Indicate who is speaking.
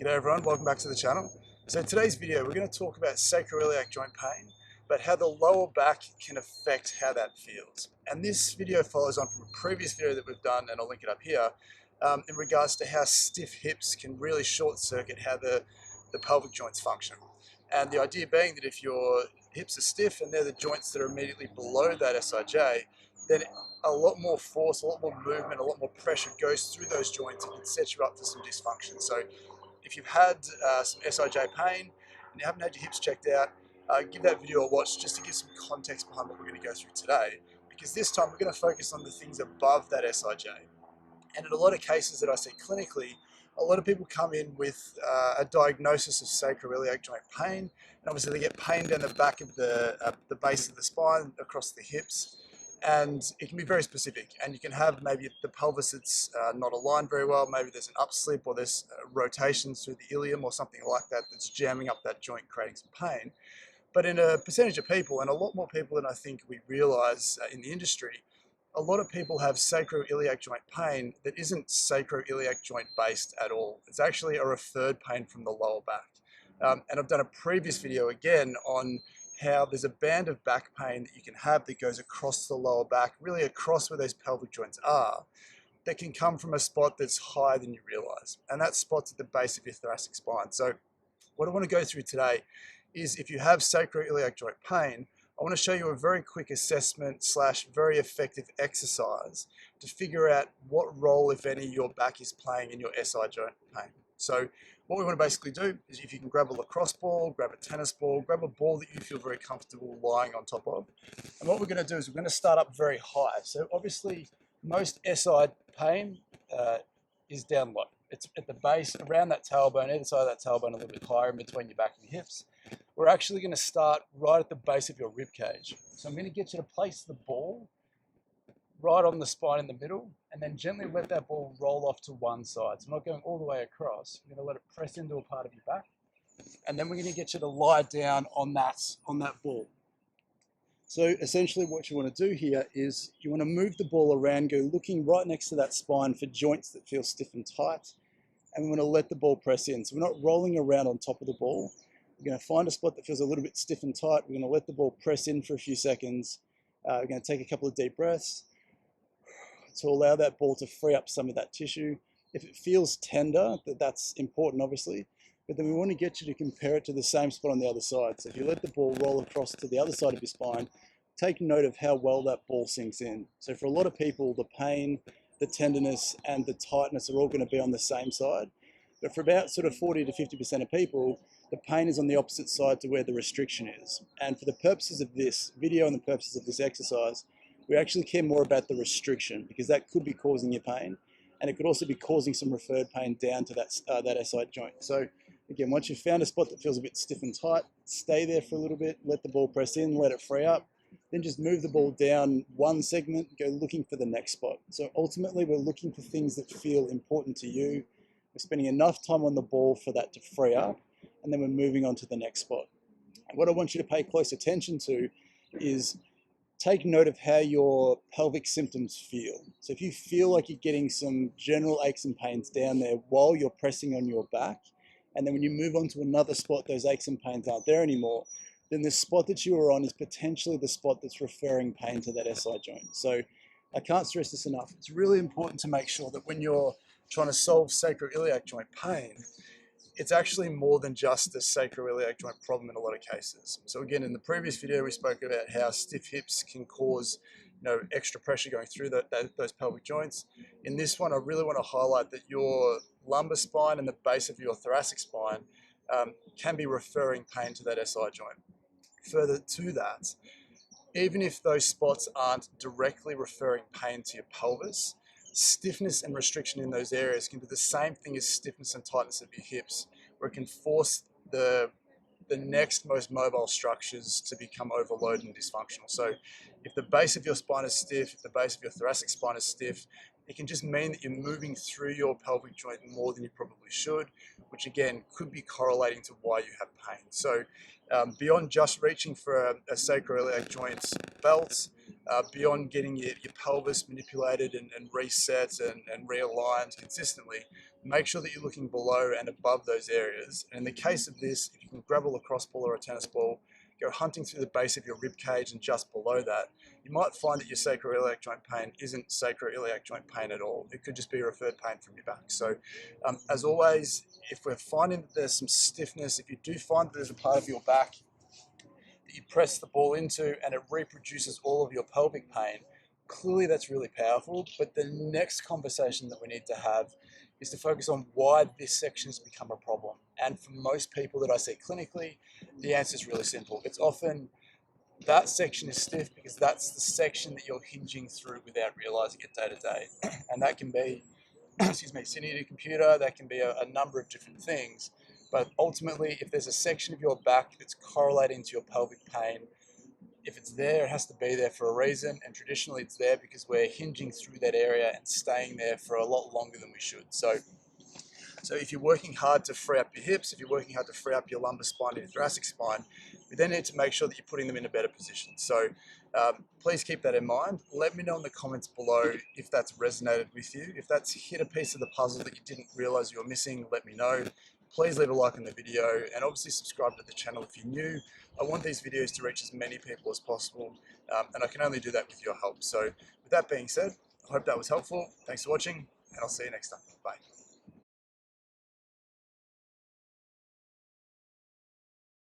Speaker 1: G'day everyone, welcome back to the channel. So in today's video we're going to talk about sacroiliac joint pain, but how the lower back can affect how that feels. And this video follows on from a previous video that we've done, and I'll link it up here, in regards to how stiff hips can really short circuit how the pelvic joints function. And the idea being that if your hips are stiff and they're the joints that are immediately below that SIJ, then a lot more force, a lot more movement, a lot more pressure goes through those joints and can set you up for some dysfunction. So if you've had some SIJ pain and you haven't had your hips checked out, give that video a watch just to give some context behind what we're going to go through today. Because this time we're going to focus on the things above that SIJ. And in a lot of cases that I see clinically, a lot of people come in with a diagnosis of sacroiliac joint pain. And obviously they get pain down the back of the base of the spine, across the hips. And it can be very specific, and you can have maybe the pelvis that's not aligned very well, maybe there's an upslip or there's rotations through the ilium or something like that that's jamming up that joint, creating some pain. But in a percentage of people, and a lot more people than I think we realize in the industry, a lot of people have sacroiliac joint pain that isn't sacroiliac joint based at all. It's actually a referred pain from the lower back. And I've done a previous video again on how there's a band of back pain that you can have that goes across the lower back, really across where those pelvic joints are, that can come from a spot that's higher than you realize. And that spot's at the base of your thoracic spine. So what I want to go through today is, if you have sacroiliac joint pain, I want to show you a very quick assessment / very effective exercise to figure out what role, if any, your back is playing in your SI joint pain. So what we want to basically do is, if you can grab a lacrosse ball, grab a tennis ball, grab a ball that you feel very comfortable lying on top of. And what we're going to do is we're going to start up very high. So obviously most SI pain is down low. It's at the base, around that tailbone, either side of that tailbone, a little bit higher in between your back and your hips. We're actually going to start right at the base of your rib cage. So I'm going to get you to place the ball right on the spine in the middle, and then gently let that ball roll off to one side. So I'm not going all the way across. I'm going to let it press into a part of your back, and then we're going to get you to lie down on that ball. So essentially what you want to do here is you want to move the ball around, go looking right next to that spine for joints that feel stiff and tight, and we want to let the ball press in. So we're not rolling around on top of the ball. We're going to find a spot that feels a little bit stiff and tight. We're going to let the ball press in for a few seconds. We're going to take a couple of deep breaths to allow that ball to free up some of that tissue. If it feels tender, that's important obviously, but then we want to get you to compare it to the same spot on the other side. So if you let the ball roll across to the other side of your spine, take note of how well that ball sinks in. So for a lot of people, the pain, the tenderness, and the tightness are all going to be on the same side. But for about sort of 40 to 50% of people, the pain is on the opposite side to where the restriction is. And for the purposes of this video and the purposes of this exercise, we actually care more about the restriction, because that could be causing your pain, and it could also be causing some referred pain down to that SI joint. So again, once you've found a spot that feels a bit stiff and tight, stay there for a little bit, let the ball press in, let it free up, then just move the ball down one segment, go looking for the next spot. So ultimately we're looking for things that feel important to you. We're spending enough time on the ball for that to free up, and then we're moving on to the next spot. And what I want you to pay close attention to is take note of how your pelvic symptoms feel. So if you feel like you're getting some general aches and pains down there while you're pressing on your back, and then when you move on to another spot, those aches and pains aren't there anymore, then the spot that you are on is potentially the spot that's referring pain to that SI joint. So I can't stress this enough. It's really important to make sure that when you're trying to solve sacroiliac joint pain, it's actually more than just a sacroiliac joint problem in a lot of cases. So again, in the previous video, we spoke about how stiff hips can cause extra pressure going through those pelvic joints. In this one, I really want to highlight that your lumbar spine and the base of your thoracic spine can be referring pain to that SI joint. Further to that, even if those spots aren't directly referring pain to your pelvis, stiffness and restriction in those areas can do the same thing as stiffness and tightness of your hips, where it can force the next most mobile structures to become overloaded and dysfunctional. So if the base of your spine is stiff, if the base of your thoracic spine is stiff, it can just mean that you're moving through your pelvic joint more than you probably should, which again could be correlating to why you have pain. So beyond just reaching for a sacroiliac joint belt, beyond getting your pelvis manipulated and reset and realigned consistently, make sure that you're looking below and above those areas. And in the case of this, if you can grab a lacrosse ball or a tennis ball, go hunting through the base of your rib cage and just below that, you might find that your sacroiliac joint pain isn't sacroiliac joint pain at all. It could just be referred pain from your back. So as always, if we're finding that there's some stiffness, if you do find that there's a part of your back that you press the ball into and it reproduces all of your pelvic pain, clearly that's really powerful. But the next conversation that we need to have is to focus on why this section has become a problem. And for most people that I see clinically, the answer is really simple. It's often that section is stiff because that's the section that you're hinging through without realizing it day to day. And that can be, excuse me, sitting at a computer, that can be a number of different things. But ultimately, if there's a section of your back that's correlating to your pelvic pain, if it's there, it has to be there for a reason. And traditionally it's there because we're hinging through that area and staying there for a lot longer than we should. So if you're working hard to free up your hips, if you're working hard to free up your lumbar spine and your thoracic spine, we then need to make sure that you're putting them in a better position. So please keep that in mind. Let me know in the comments below if that's resonated with you. If that's hit a piece of the puzzle that you didn't realize you were missing, let me know. Please leave a like on the video and obviously subscribe to the channel if you're new. I want these videos to reach as many people as possible, and I can only do that with your help. So with that being said, I hope that was helpful. Thanks for watching, and I'll see you next time. Bye.